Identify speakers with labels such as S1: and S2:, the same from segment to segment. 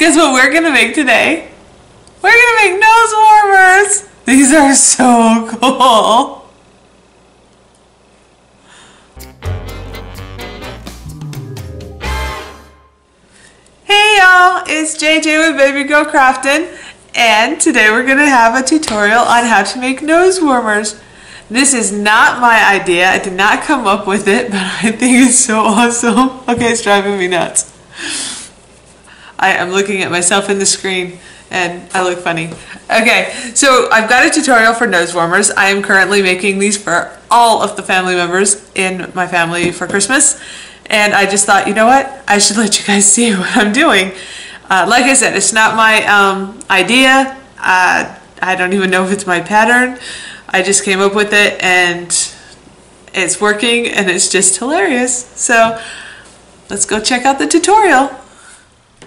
S1: Guess what we're gonna make today? We're gonna make nose warmers! These are so cool! Hey y'all, it's JJ with Baby Girl Craftin', and today we're gonna have a tutorial on how to make nose warmers. This is not my idea, I did not come up with it, but I think it's so awesome. Okay, it's driving me nuts. I am looking at myself in the screen and I look funny. Okay, so I've got a tutorial for nose warmers. I am currently making these for all of the family members in my family for Christmas. And I just thought, you know what? I should let you guys see what I'm doing. Like I said, it's not my idea. I don't even know if it's my pattern. I just came up with it and it's working and it's just hilarious. So let's go check out the tutorial.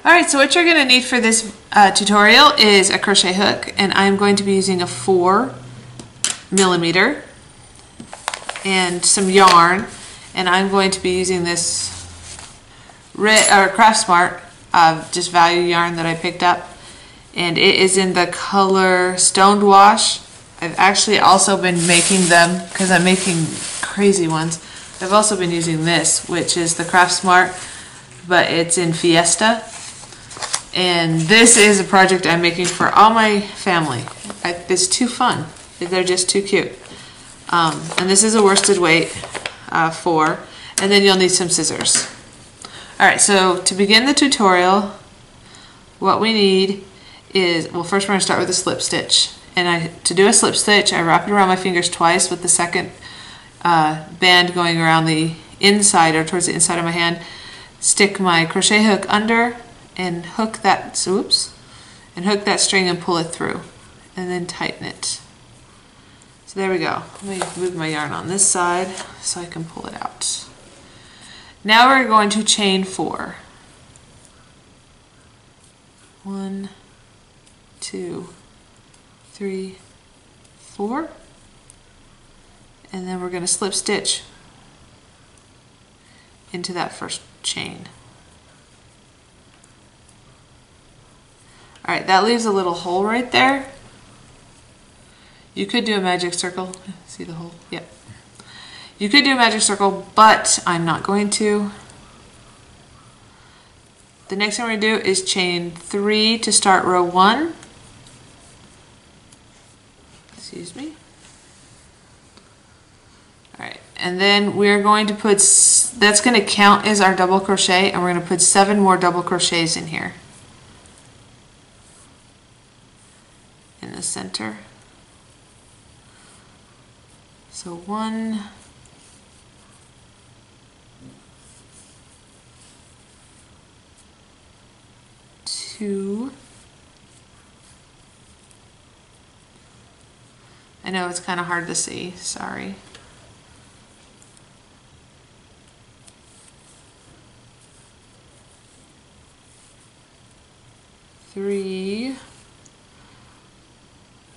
S1: Alright, so what you're going to need for this tutorial is a crochet hook, and I'm going to be using a 4mm and some yarn, and I'm going to be using this Craft Smart just value yarn that I picked up, and it is in the color Stoned Wash. I've actually also been making them, because I'm making crazy ones, I've also been using this, which is the Craft Smart, but it's in Fiesta. And this is a project I'm making for all my family. It's too fun. They're just too cute. And this is a worsted weight 4. And then you'll need some scissors. Alright, so to begin the tutorial, what we need is, well, first we're going to start with a slip stitch. And to do a slip stitch, I wrap it around my fingers twice with the second band going around the inside or towards the inside of my hand. Stick my crochet hook under and hook that, and hook that string and pull it through, and then tighten it. So there we go. Let me move my yarn on this side so I can pull it out. Now we're going to chain 4. 1, 2, 3, 4, and then we're going to slip stitch into that first chain. Alright, that leaves a little hole right there. You could do a magic circle. See the hole? Yep. You could do a magic circle, but I'm not going to. The next thing we're going to do is chain 3 to start row 1. Excuse me. Alright, and then we're going to put, that's going to count as our double crochet, and we're going to put 7 more double crochets in here. In the center. So 1, 2. I know it's kind of hard to see, sorry. 3.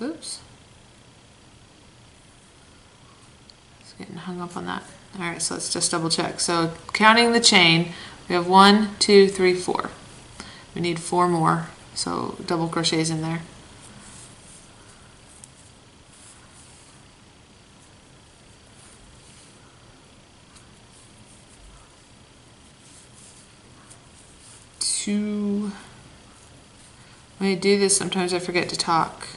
S1: Oops. It's getting hung up on that. Alright, so let's just double check. So counting the chain, we have 1, 2, 3, 4. We need 4 more, so double crochets in there. When I do this, sometimes I forget to talk.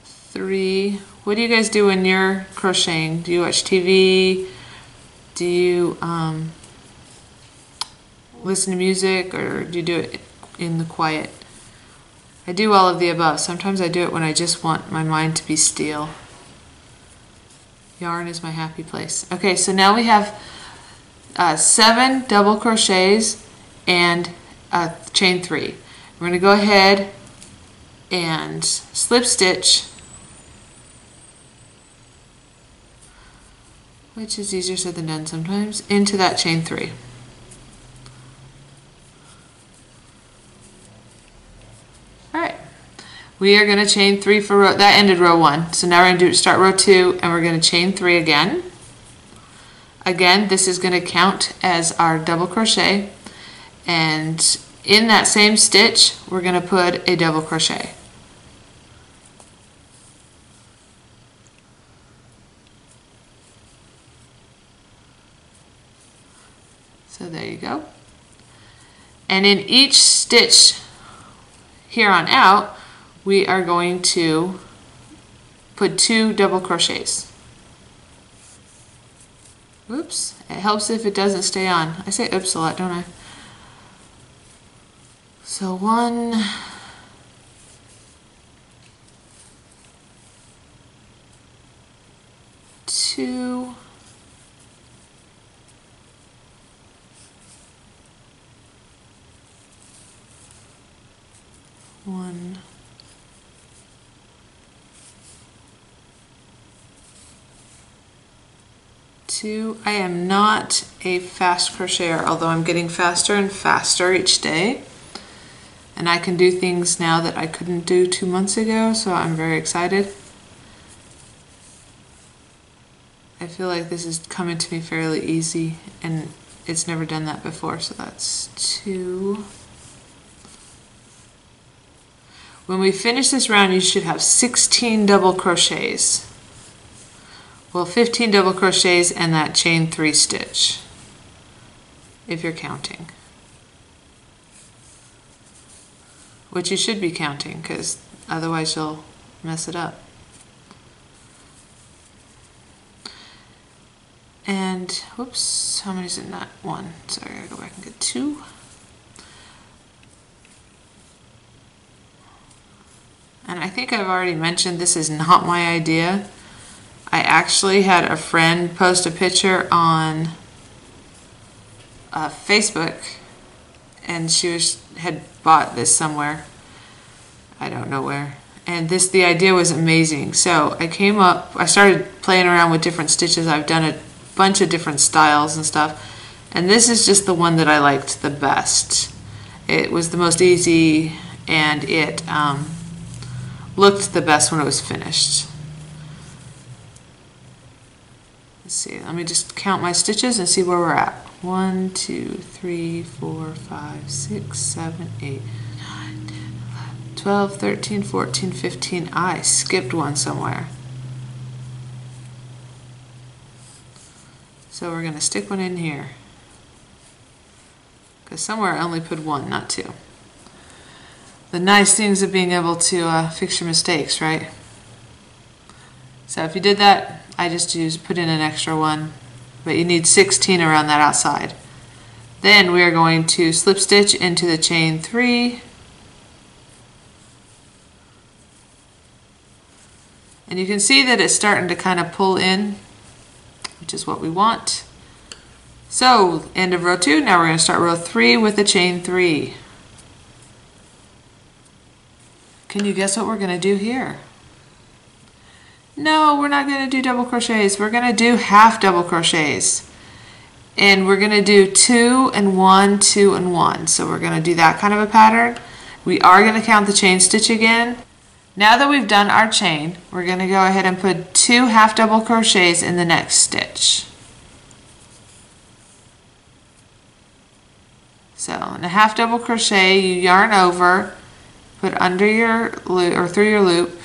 S1: 3. What do you guys do when you're crocheting? Do you watch TV? Do you listen to music, or do you do it in the quiet? I do all of the above. Sometimes I do it when I just want my mind to be still. Yarn is my happy place. Okay, so now we have 7 double crochets and chain 3. We're going to go ahead and slip stitch, which is easier said than done sometimes, into that chain 3. Alright, we are going to chain 3 for row, that ended row 1, so now we're going to start row 2 and we're going to chain 3 again. Again, this is going to count as our double crochet, and in that same stitch, we're going to put a double crochet. So there you go. And in each stitch here on out, we are going to put 2 double crochets. Oops, it helps if it doesn't stay on. I say oops a lot, don't I? So 1, 2, 1, 2. I am not a fast crocheter, although I'm getting faster and faster each day. And I can do things now that I couldn't do 2 months ago, so I'm very excited. I feel like this is coming to me fairly easy, and it's never done that before, so that's 2. When we finish this round, you should have 16 double crochets. Well, 15 double crochets and that chain 3 stitch, if you're counting. Which you should be counting, because otherwise you'll mess it up. And, whoops, how many is it? Not 1. Sorry, I gotta go back and get 2. And I think I've already mentioned this is not my idea. I actually had a friend post a picture on Facebook, and she had bought this somewhere. I don't know where. And the idea was amazing. So I started playing around with different stitches. I've done a bunch of different styles and stuff. And this is just the one that I liked the best. It was the most easy, and it looked the best when it was finished. Let's see, let me just count my stitches and see where we're at. 1, 2, 3, 4, 5, 6, 7, 8, 9, 10, 11, 12, 13, 14, 15. I skipped one somewhere. So we're going to stick one in here. Because somewhere I only put 1, not 2. The nice things of being able to fix your mistakes, right? So if you did that, I just put in an extra 1, but you need 16 around that outside. Then we are going to slip stitch into the chain 3, and you can see that it's starting to kind of pull in, which is what we want. So end of row 2. Now we're going to start row 3 with the chain 3. Can you guess what we're going to do here? No, we're not going to do double crochets. We're going to do half double crochets. And we're going to do 2 and 1, 2 and 1. So we're going to do that kind of a pattern. We are going to count the chain stitch again. Now that we've done our chain, we're going to go ahead and put 2 half double crochets in the next stitch. So in a half double crochet, you yarn over, put under your loop or through your loop,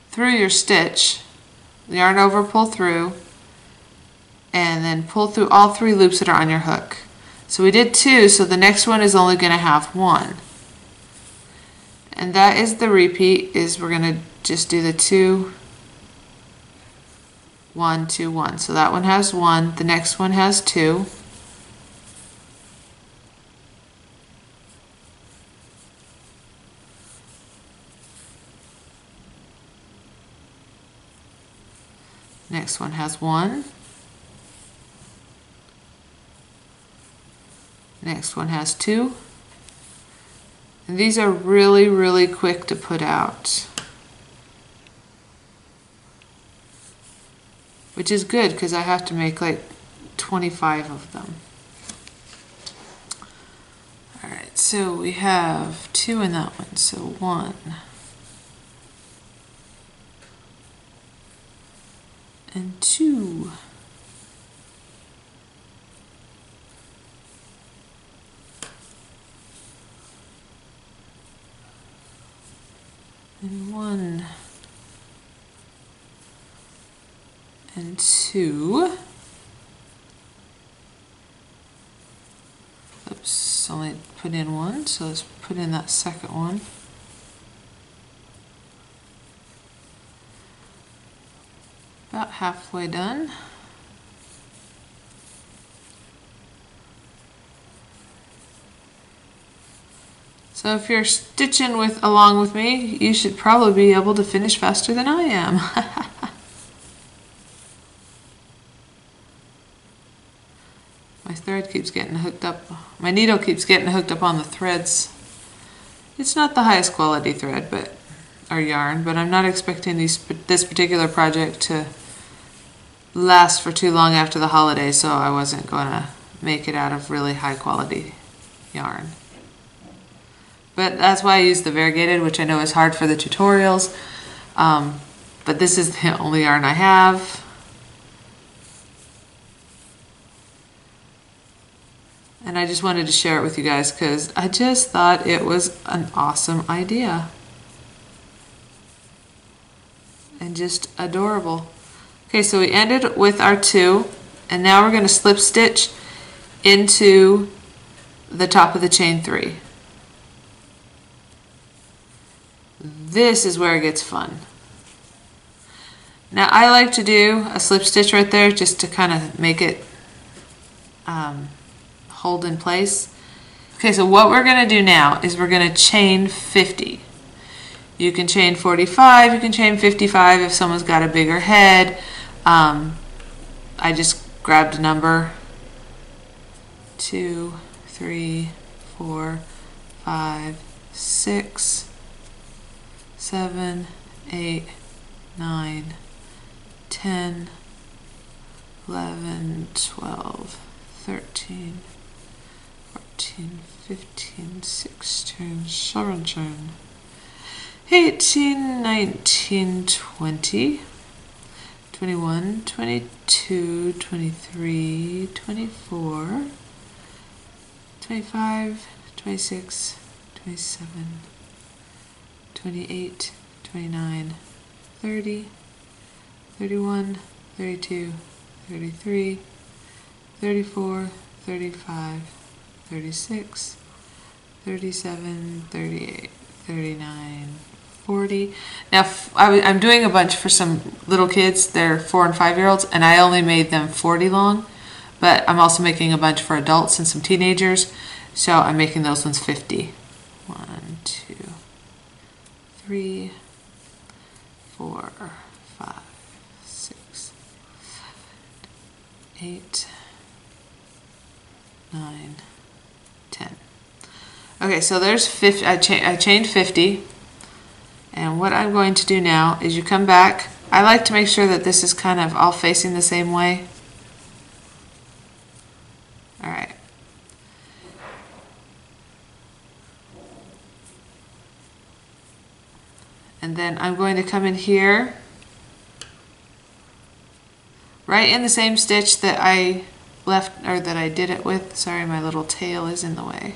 S1: through your stitch, yarn over, pull through, and then pull through all 3 loops that are on your hook. So we did 2, so the next one is only going to have 1. And that is the repeat, is we're going to just do the 2, 1, 2, 1. So that one has 1, the next one has 2. Next one has 1. Next one has 2. And these are really, really quick to put out, which is good because I have to make like 25 of them. Alright, so we have 2 in that one, so 1. And 2. and 1 and 2. Oops, only put in 1, so let's put in that second one. About halfway done. So if you're stitching along with me, you should probably be able to finish faster than I am. My thread keeps getting hooked up. My needle keeps getting hooked up on the threads. It's not the highest quality thread, or yarn, but I'm not expecting this particular project to last for too long after the holidays, so I wasn't going to make it out of really high quality yarn. But that's why I use the variegated, which I know is hard for the tutorials. But this is the only yarn I have. And I just wanted to share it with you guys because I just thought it was an awesome idea. And just adorable. Okay, so we ended with our 2, and now we're going to slip stitch into the top of the chain 3. This is where it gets fun. Now I like to do a slip stitch right there just to kind of make it hold in place. Okay, so what we're going to do now is we're going to chain 50. You can chain 45, you can chain 55 if someone's got a bigger head. I just grabbed a number. 2, 3, 4, 5, 6, 7, 8, 9, 10, 11, 12, 13, 14, 15, 16, 17, 18, 19, 20, 21, 22, 23, 24, 25, 26, 27, 28, 29, 30, 31, 32, 33, 34, 35, 36, 37, 38, 39, 40. Now I'm doing a bunch for some little kids. They're 4 and 5-year-olds, and I only made them 40 long, but I'm also making a bunch for adults and some teenagers, so I'm making those ones 50. 1, 2, 3, 4, 5, 6, 7, 8, 9, 10. Okay, so there's 50. I chained 50. And what I'm going to do now is you come back. I like to make sure that this is kind of all facing the same way. All right. And then I'm going to come in here, right in the same stitch that I left, or that I did it with. Sorry, my little tail is in the way.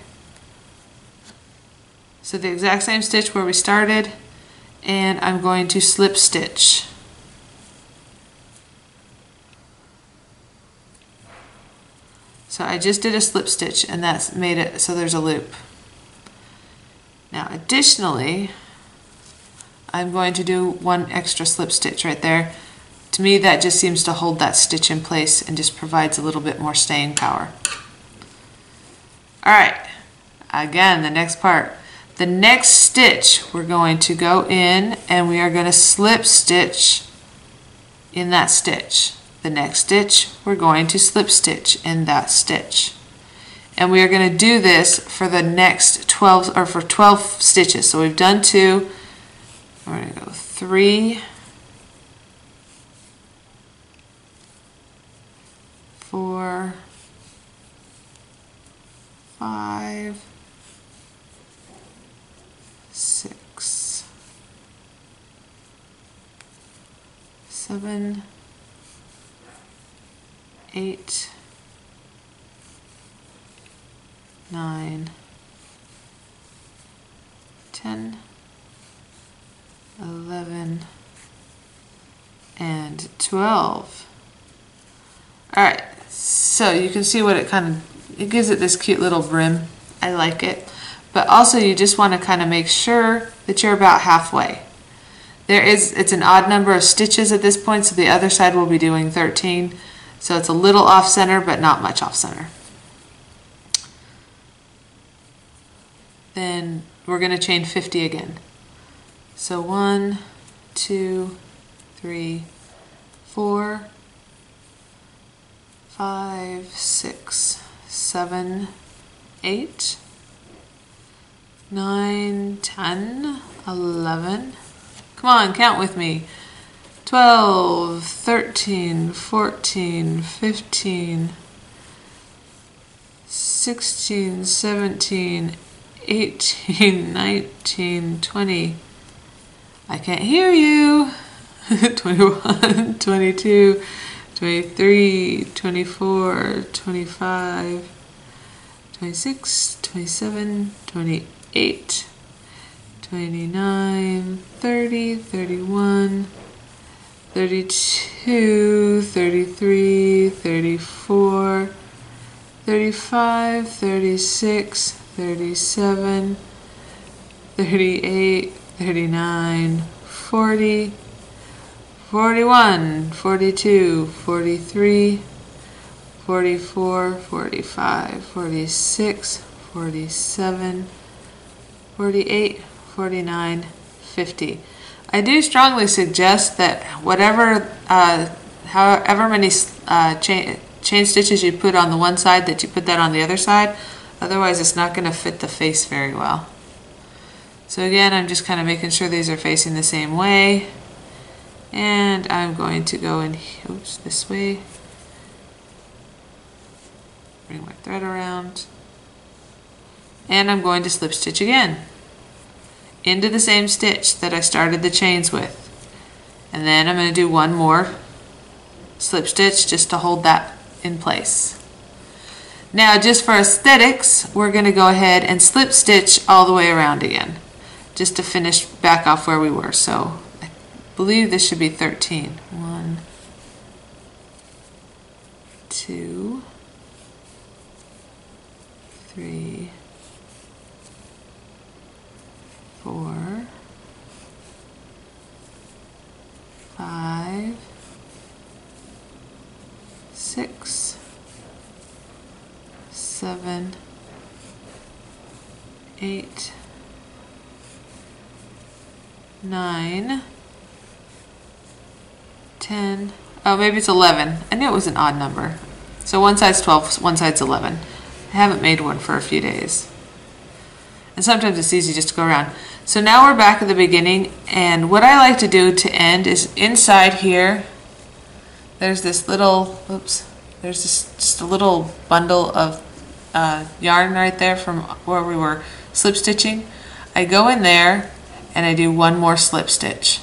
S1: So the exact same stitch where we started, and I'm going to slip stitch. So I just did a slip stitch, and that's made it so there's a loop. Now additionally, I'm going to do one extra slip stitch right there. To me, that just seems to hold that stitch in place and just provides a little bit more staying power. All right, again, the next part. The next stitch, we're going to go in and we are going to slip stitch in that stitch. The next stitch, we're going to slip stitch in that stitch. And we are going to do this for the next 12, or for 12 stitches. So we've done 2, we're going to go 3, 4, 5, 6, 7, 8, 9, 10, 11, and 12. Alright, so you can see what it gives it this cute little brim. I like it. But also you just want to kind of make sure that you're about halfway. It's an odd number of stitches at this point, so the other side will be doing 13. So it's a little off center, but not much off center. Then we're going to chain 50 again. So 1, 2, 3, 4, 5, 6, 7, 8, 9, 10, 11. Come on, count with me. 12, 13, 14, 15, 16, 17, 18, 19, 20. I can't hear you. 21, 22, 23, 24, 25, 26, 27, 28, 29, 30, 31, 32, 33, 34, 35, 36, 37, 38, 39, 40, 41, 42, 43, 44, 45, 46, 47, 48, 49, 50. I do strongly suggest that however many chain stitches you put on the one side, that you put that on the other side. Otherwise it's not going to fit the face very well. So again, I'm just kind of making sure these are facing the same way. And I'm going to go in this way. Bring my thread around. And I'm going to slip stitch again into the same stitch that I started the chains with. And then I'm going to do one more slip stitch just to hold that in place. Now just for aesthetics, we're going to go ahead and slip stitch all the way around again, just to finish back off where we were. So I believe this should be 13. 1, 2, 3, 4, 5, 6, 7, 8, 9, 10. Oh, maybe it's 11. I knew it was an odd number. So one side's 12, one side's 11. I haven't made one for a few days. And sometimes it's easy just to go around. So now we're back at the beginning, and what I like to do to end is inside here, there's this little, there's this just a little bundle of yarn right there from where we were slip stitching. I go in there and I do one more slip stitch.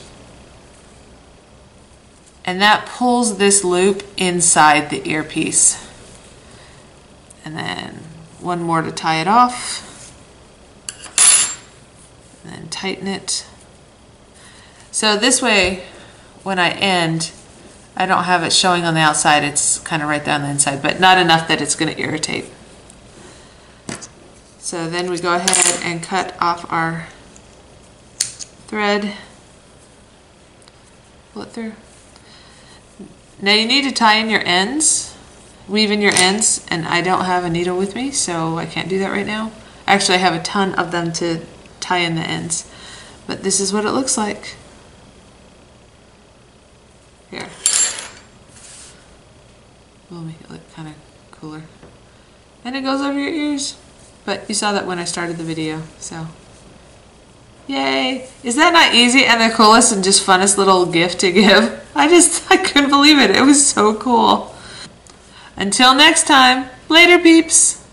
S1: And that pulls this loop inside the earpiece. And then one more to tie it off. And then tighten it. So this way, when I end, I don't have it showing on the outside, it's kind of right there on the inside, but not enough that it's going to irritate. So then we go ahead and cut off our thread. Pull it through. Now you need to tie in your ends, weave in your ends, and I don't have a needle with me, so I can't do that right now. Actually, I have a ton of them to tie in the ends, but this is what it looks like. Here. We'll make it look kind of cooler. And it goes over your ears. But you saw that when I started the video, so. Yay! Is that not easy and the coolest and just funnest little gift to give? I couldn't believe it. It was so cool. Until next time, later peeps!